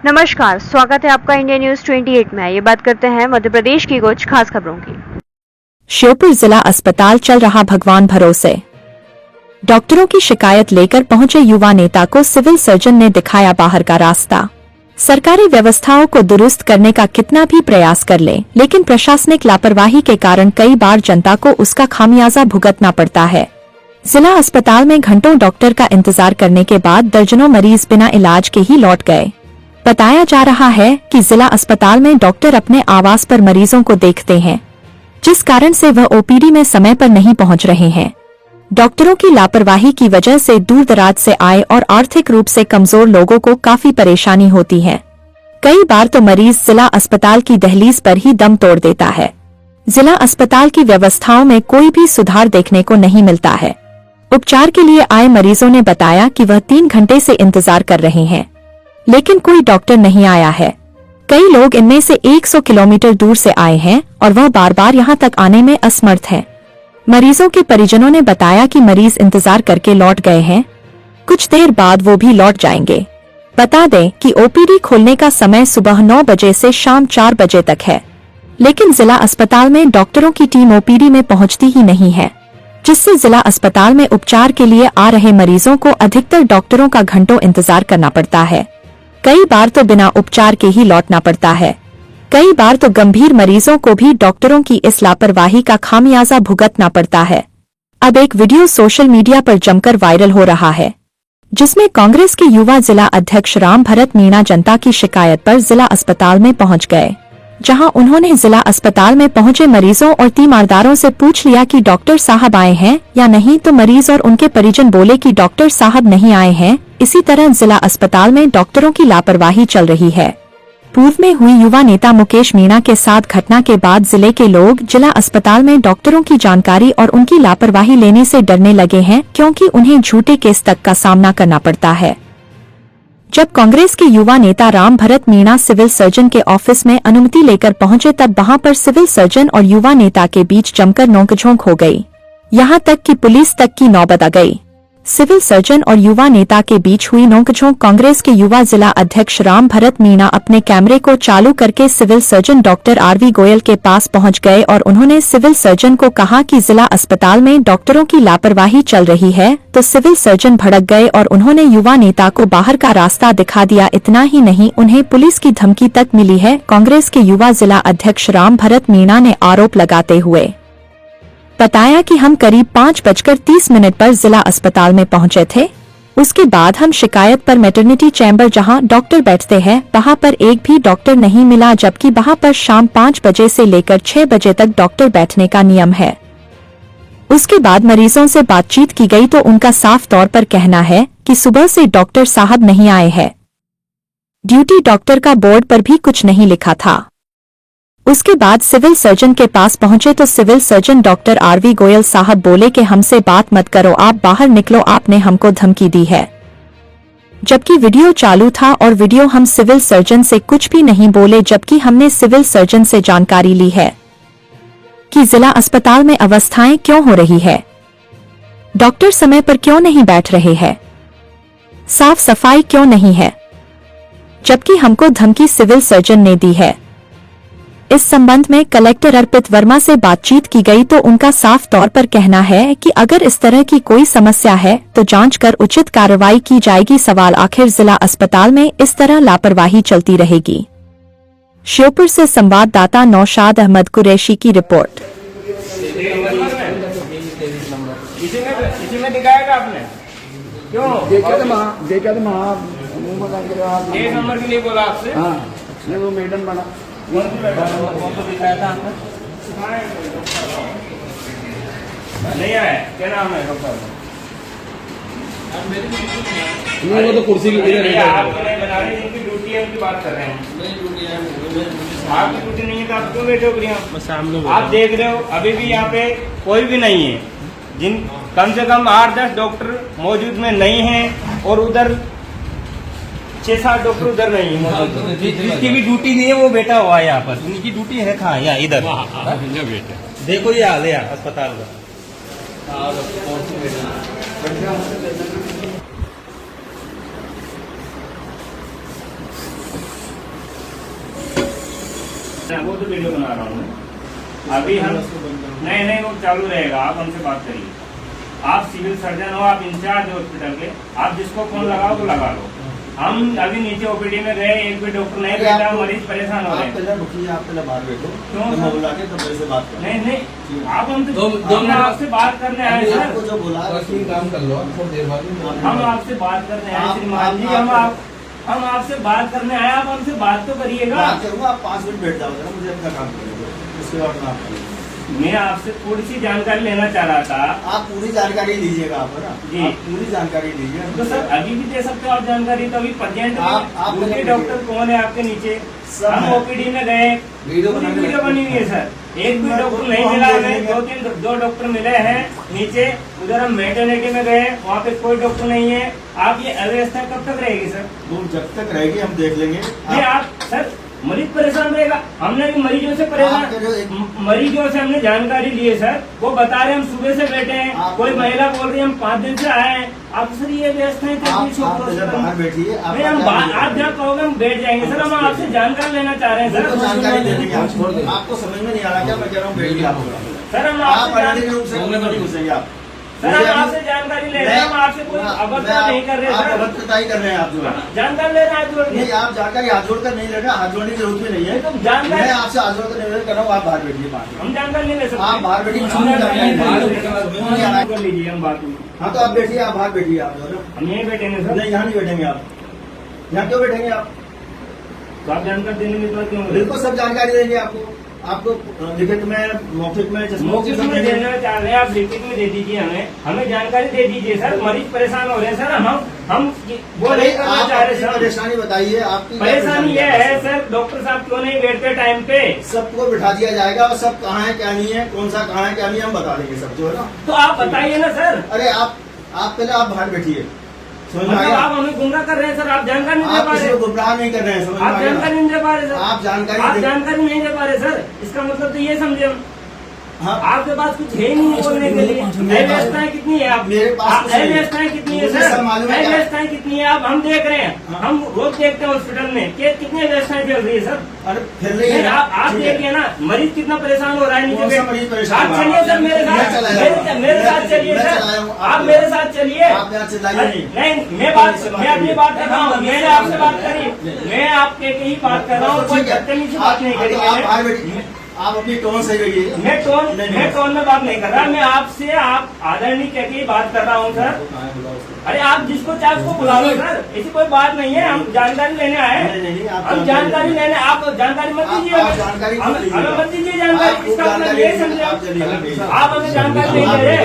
नमस्कार, स्वागत है आपका इंडिया न्यूज 28 में। ये बात करते हैं मध्य प्रदेश की कुछ खास खबरों की। श्योपुर जिला अस्पताल चल रहा भगवान भरोसे। डॉक्टरों की शिकायत लेकर पहुंचे युवा नेता को सिविल सर्जन ने दिखाया बाहर का रास्ता। सरकारी व्यवस्थाओं को दुरुस्त करने का कितना भी प्रयास कर ले, लेकिन प्रशासनिक लापरवाही के कारण कई बार जनता को उसका खामियाजा भुगतना पड़ता है। जिला अस्पताल में घंटों डॉक्टर का इंतजार करने के बाद दर्जनों मरीज बिना इलाज के ही लौट गए। बताया जा रहा है कि जिला अस्पताल में डॉक्टर अपने आवास पर मरीजों को देखते हैं, जिस कारण से वह ओपीडी में समय पर नहीं पहुंच रहे हैं। डॉक्टरों की लापरवाही की वजह से दूर दराज से आए और आर्थिक रूप से कमजोर लोगों को काफी परेशानी होती है। कई बार तो मरीज जिला अस्पताल की दहलीज पर ही दम तोड़ देता है। जिला अस्पताल की व्यवस्थाओं में कोई भी सुधार देखने को नहीं मिलता है। उपचार के लिए आए मरीजों ने बताया कि वह 3 घंटे से इंतजार कर रहे हैं, लेकिन कोई डॉक्टर नहीं आया है। कई लोग इनमें से 100 किलोमीटर दूर से आए हैं और वह बार बार यहां तक आने में असमर्थ है। मरीजों के परिजनों ने बताया कि मरीज इंतजार करके लौट गए हैं, कुछ देर बाद वो भी लौट जाएंगे। बता दें कि ओपीडी खोलने का समय सुबह 9 बजे से शाम 4 बजे तक है, लेकिन जिला अस्पताल में डॉक्टरों की टीम ओपीडी में पहुंचती ही नहीं है, जिससे जिला अस्पताल में उपचार के लिए आ रहे मरीजों को अधिकतर डॉक्टरों का घंटों इंतजार करना पड़ता है। कई बार तो बिना उपचार के ही लौटना पड़ता है। कई बार तो गंभीर मरीजों को भी डॉक्टरों की इस लापरवाही का खामियाजा भुगतना पड़ता है। अब एक वीडियो सोशल मीडिया पर जमकर वायरल हो रहा है, जिसमें कांग्रेस के युवा जिला अध्यक्ष राम भरत मीणा जनता की शिकायत पर जिला अस्पताल में पहुंच गए, जहां उन्होंने जिला अस्पताल में पहुंचे मरीजों और तीमारदारों से पूछ लिया कि डॉक्टर साहब आए हैं या नहीं, तो मरीज और उनके परिजन बोले कि डॉक्टर साहब नहीं आए हैं। इसी तरह जिला अस्पताल में डॉक्टरों की लापरवाही चल रही है। पूर्व में हुई युवा नेता मुकेश मीणा के साथ घटना के बाद जिले के लोग जिला अस्पताल में डॉक्टरों की जानकारी और उनकी लापरवाही लेने से डरने लगे हैं, क्योंकि उन्हें झूठे केस तक का सामना करना पड़ता है। जब कांग्रेस के युवा नेता राम भरत मीणा सिविल सर्जन के ऑफिस में अनुमति लेकर पहुंचे, तब वहां पर सिविल सर्जन और युवा नेता के बीच जमकर नोकझोंक हो गई। यहां तक कि पुलिस तक की नौबत आ गई। सिविल सर्जन और युवा नेता के बीच हुई नोकझोंक कांग्रेस के युवा जिला अध्यक्ष राम भरत मीणा अपने कैमरे को चालू करके civil surgeon doctor R V Goyal के पास पहुंच गए और उन्होंने सिविल सर्जन को कहा कि जिला अस्पताल में डॉक्टरों की लापरवाही चल रही है। तो सिविल सर्जन भड़क गए और उन्होंने युवा नेता को बाहर का रास्ता दिखा दिया। इतना ही नहीं, उन्हें पुलिस की धमकी तक मिली है। कांग्रेस के युवा जिला अध्यक्ष राम भरत मीणा ने आरोप लगाते हुए बताया कि हम करीब 5:30 पर जिला अस्पताल में पहुंचे थे। उसके बाद हम शिकायत पर मैटरनिटी चैम्बर जहां डॉक्टर बैठते हैं, वहां पर एक भी डॉक्टर नहीं मिला, जबकि वहां पर शाम 5 बजे से लेकर 6 बजे तक डॉक्टर बैठने का नियम है। उसके बाद मरीजों से बातचीत की गई तो उनका साफ तौर पर कहना है कि सुबह से डॉक्टर साहब नहीं आए हैं। ड्यूटी डॉक्टर का बोर्ड पर भी कुछ नहीं लिखा था। उसके बाद सिविल सर्जन के पास पहुंचे तो civil surgeon doctor R V Goyal साहब बोले कि हमसे बात मत करो, आप बाहर निकलो, आपने हमको धमकी दी है। जबकि वीडियो चालू था और वीडियो हम सिविल सर्जन से कुछ भी नहीं बोले, जबकि हमने सिविल सर्जन से जानकारी ली है कि जिला अस्पताल में अवस्थाएं क्यों हो रही है, डॉक्टर समय पर क्यों नहीं बैठ रहे हैं, साफ सफाई क्यों नहीं है, जबकि हमको धमकी सिविल सर्जन ने दी है। इस संबंध में कलेक्टर अर्पित वर्मा से बातचीत की गई तो उनका साफ तौर पर कहना है कि अगर इस तरह की कोई समस्या है तो जांच कर उचित कार्रवाई की जाएगी। सवाल आखिर जिला अस्पताल में इस तरह लापरवाही चलती रहेगी। श्योपुर से संवाददाता नौशाद अहमद कुरैशी की रिपोर्ट। नहीं आया, क्या नाम है डॉक्टर? नहीं, वो तो कुर्सी की आपको नहीं बना रही, इनकी ड्यूटी है, उनकी बात कर रहे हैं। आपकी ड्यूटी नहीं है तो आप क्यों बैठे हो यहाँ? आप देख रहे हो अभी भी यहाँ पे कोई भी नहीं है। जिन कम से कम 8-10 डॉक्टर मौजूद में नहीं है और उधर 6-7 डॉक्टर उधर नहीं है। जिसकी भी ड्यूटी नहीं है वो बैठा हुआ है यहाँ पर। उनकी ड्यूटी है कहाँ? यहाँ इधर देखो, ये हाल है अस्पताल का। वो तो वीडियो बना रहा हूँ मैं। अभी हम नहीं वो चालू रहेगा। आप हमसे बात करिए। आप सिविल सर्जन हो, आप इंचार्ज हॉस्पिटल के, आप जिसको फोन लगाओ तो लगा लो। हम अभी नीचे ओपीडी में गए, एक भी डॉक्टर नहीं बैठा, मरीज परेशान हो रहे हैं। आप पहले बाहर बैठो, क्यों मैं बुला के तब मेरे से बात करो। नहीं आप हम आपसे बात करने आए सर। आपको जो बोला काम कर लो, थोड़ी देर बाद हम आपसे बात करने आए श्रीमान जी। हम आपसे बात करने आए, आप हमसे बात तो करिएगा। बात करूँगा, आप 5 मिनट बैठ जाओ जरा, मुझे अपना काम करने दो, उसके बाद मैं आपको मैं आपसे थोड़ी सी जानकारी लेना चाह रहा था। आप पूरी जानकारी लीजिएगा आप, है ना जी। आप पूरी जानकारी लीजिए। तो सर अभी भी दे सकते हो आप जानकारी। तो अभी प्रेजेंट आप दूसरे डॉक्टर कौन है आपके नीचे? सब हम है। ओपीडी में गए, वीडियो बनी हुई है सर। एक भी डॉक्टर नहीं मिला हमें। दो डॉक्टर मिले हैं नीचे। उधर हम मेटर्निटी में गए, वहाँ पे कोई डॉक्टर नहीं है। आप ये अव्यवस्था कब तक रहेगी सर? वो जब तक रहेगी हम देख लेंगे। ये आप सर मरीज परेशान रहेगा। हमने भी मरीजों से मरीजों से हमने जानकारी ली है सर। वो बता रहे हम सुबह से बैठे हैं। कोई महिला बोल रही है हम 5 दिन से आए हैं। आप सर ये व्यवस्थाएं बाहर बैठिए। आप जहाँ कहोगे हम बैठ जाएंगे सर। हम आपसे जानकारी लेना चाह रहे हैं सर। जानकारी दे देंगे आपको समझ में नहीं आ रहा क्या मैं कह रहा हूँ? बैठिए आप सर। हम नहीं घुसेंगे आप सर। हम आपसे जानकारी ले रहे हैं। हम आपसे कोई अभद्रता नहीं कर रहे सर। अभद्रता ही कर रहे हैं आप जो जानकारी ले रहे हैं। नहीं आप जानकारी हाथ जोड़कर नहीं लेना, हाथ जोड़ने की जरूरत भी नहीं है। तो जानकारी मैं आपसे हाथ जोड़कर नहीं कर रहा हूँ। आप बाहर बैठिए। हम जानकारी नहीं ले सकते। आप बाहर बैठिए। कर लीजिए हम बात। हाँ तो आप बैठिए, आप बाहर बैठिए। आप जो है हम यहीं बैठेंगे सर। नहीं यहाँ नहीं बैठेंगे आप। यहाँ क्यों बैठेंगे आप? तो आप जानकारी देने में इतना क्यों? बिल्कुल सब जानकारी देंगे आपको लिखित में, मौखिक में, मौखिक में देना चाह रहे हैं आप। लिखित में दे दीजिए हमें जानकारी दे दीजिए सर। मरीज परेशान हो रहे हैं सर। हम वो नहीं करना चाह रहे सर। परेशानी बताइए आपकी। परेशानी ये है सर, डॉक्टर साहब क्यों नहीं बैठते टाइम पे? सबको बिठा दिया जाएगा और सब कहाँ है क्या नहीं है, कौन सा कहाँ है क्या नहीं, हम बता देंगे सब जो है ना। तो आप बताइए ना सर। अरे आप पहले आप बाहर बैठिए। मतलब आप हमें गुमराह कर रहे हैं सर। आप जानकारी नहीं दे पा रहे। गुमराह नहीं कर रहे हैं, समझ आप जानकारी नहीं दे पा रहे सर। आप जानकारी नहीं दे पा रहे सर। इसका मतलब तो ये समझे हम। हाँ आपके पास कुछ है नहीं बोलने के लिए। व्यवस्थाएं कितनी है आप? मेरे पास व्यवस्थाएं कितनी है सर? व्यवस्थाएं कितनी है आप? हम देख रहे हैं। हम रोज देखते हैं हॉस्पिटल में कि कितनी व्यवस्थाएं चल रही है सर। अरे फिर रही आप देखिए ना, मरीज कितना परेशान हो रहा है नीचे। आप चलिए सर मेरे साथ चलिए सर। आप मेरे साथ चलिए। नहीं मैं अपनी बात कर रहा हूँ। मैंने आपसे बात करी। मैं आपके ही बात कर रहा हूँ। कोई बदतमीजी से बात नहीं करी। आप अपनी टोन सही रखिए। मैं टोन में बात नहीं कर रहा। मैं आपसे आप आदरणीय कह के बात कर रहा हूँ सर। अरे आप जिसको चाहे उसको बुला लो सर। ऐसी कोई बात नहीं है। हम जानकारी लेने आए। हम जानकारी लेने। आप जानकारी मत दीजिए हमें मत दीजिए जानकारी। इसका मतलब ये समझे आप हमें जानकारी नहीं दे रहे।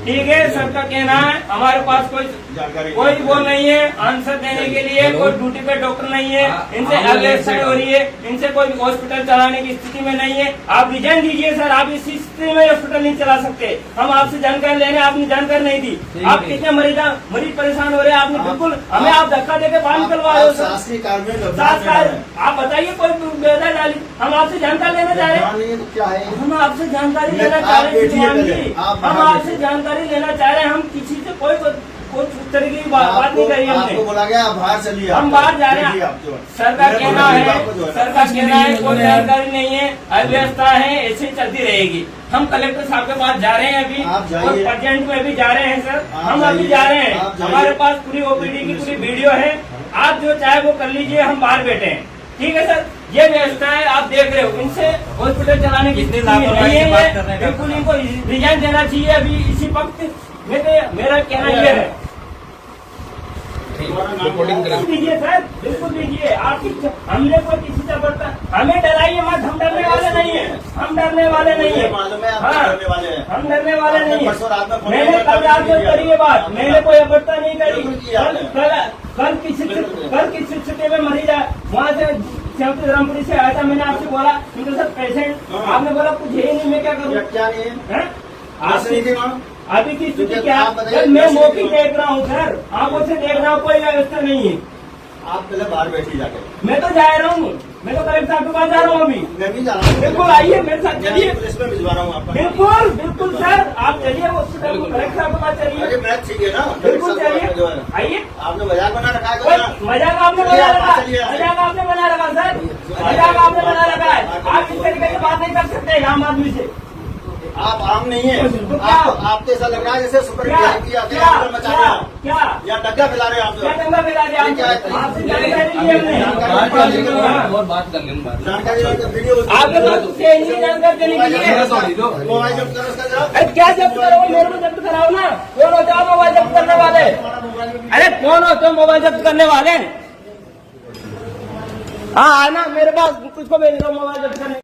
ठीक है, सबका कहना है हमारे पास कोई वो नहीं है आंसर देने के लिए। कोई ड्यूटी पे डॉक्टर नहीं है। इनसे अव्यवस्था हो रही है। इनसे कोई हॉस्पिटल चलाने की स्थिति में नहीं है। आप रिजाइन दीजिए सर। आप इस स्थिति में हॉस्पिटल नहीं चला सकते। हम आपसे जानकारी लेने, आपने जानकारी नहीं दी। आप कितने मरीज परेशान हो रहे हैं। आपने बिल्कुल हमें आप धक्का देके बाहर निकलवा रहे हो सर। आप बताइए कोई बेहतर डाली। हम आपसे जानकारी लेना चाह रहे हैं। हम आपसे जानकारी लेना चाह रहे हैं। हम आपसे जानकारी लेना चाह रहे हैं। हम किसी से कोई तरह की बात नहीं करी हमने। आपको बोला गया बाहर चलिए। हम बाहर जा रहे हैं। सर का कहना है कोई जानकारी नहीं है, अव्यवस्था है, ऐसे चलती रहेगी। हम कलेक्टर साहब के पास जा रहे हैं अभी। और प्रेजेंट में भी जा रहे हैं सर। हम अभी जा रहे हैं। हमारे पास पूरी ओपीडी की पूरी वीडियो है। आप जो चाहे वो कर लीजिए। हम बाहर बैठे हैं। ठीक है सर। ये व्यवस्था है, आप देख रहे हो। इनसे हॉस्पिटल चलाने की बिल्कुल इनको रिजाइन देना चाहिए अभी इसी वक्त। मेरा कहना यह है। दीजिए सर, बिल्कुल दीजिए। आपकी हमने कोई किसी से बढ़ता हमें डराइए मत। हम डरने वाले नहीं है। हम डरने वाले नहीं है। हम डरने वाले नहीं है। मैंने कल रात में करी ये बात। मैंने कोई अभद्रता नहीं करी। कल किस स्थिति में मरीज वहाँ से रामपुरी से आया था। मैंने आपसे बोला क्योंकि सर पेशेंट, आपने बोला कुछ है नहीं, मैं क्या करूँ? क्या नहीं है आपसे अभी की स्थिति क्या? मैं मौखिक देख रहा हूँ सर, आंखों से देख रहा हूँ। कोई व्यवस्था नहीं है। आप पहले बाहर बैठिए जाकर। मैं तो जा रहा हूँ। मैं तो कलेक्टर साहब के पास जा रहा हूँ अभी। मैं भी जा रहा हूँ। बिल्कुल आइए मेरे साथ चलिए। पुलिस में भिजवा रहा हूँ आपका। बिल्कुल सर, आप चलिए हॉस्पिटल को, कलेक्टर साहब के पास चलिए। अरे मैं ठीक है ना। बिल्कुल चलिए, आइए। आपने मजाक बना रखा है। मजाक आपने बना रखा सर। मजाक एक आम आदमी से। आप आम नहीं है, तो क्या? आपको ऐसा लग रहा है जैसे सुपर क्या VIP आते हैं, क्या आंदोलन मचा रहे हैं क्या या डग्गा फैला रहे हैं आप क्या लोग। दंगा फैला दिया? ये क्या है? आपसे जानकारी ली हमने। जानकारी वीडियो आपके लोग से नहीं जानकारी देने के लिए मोबाइल जब्त करो उसका जरा। अरे क्या जब्त करो? मेरे को जब्त कराओ ना। कौन होते हो मोबाइल जब्त करने वाले? अरे कौन होते हो मोबाइल जब्त करने वाले? हाँ आना मेरे पास, कुछ को भेज दो मोबाइल जब्त करने।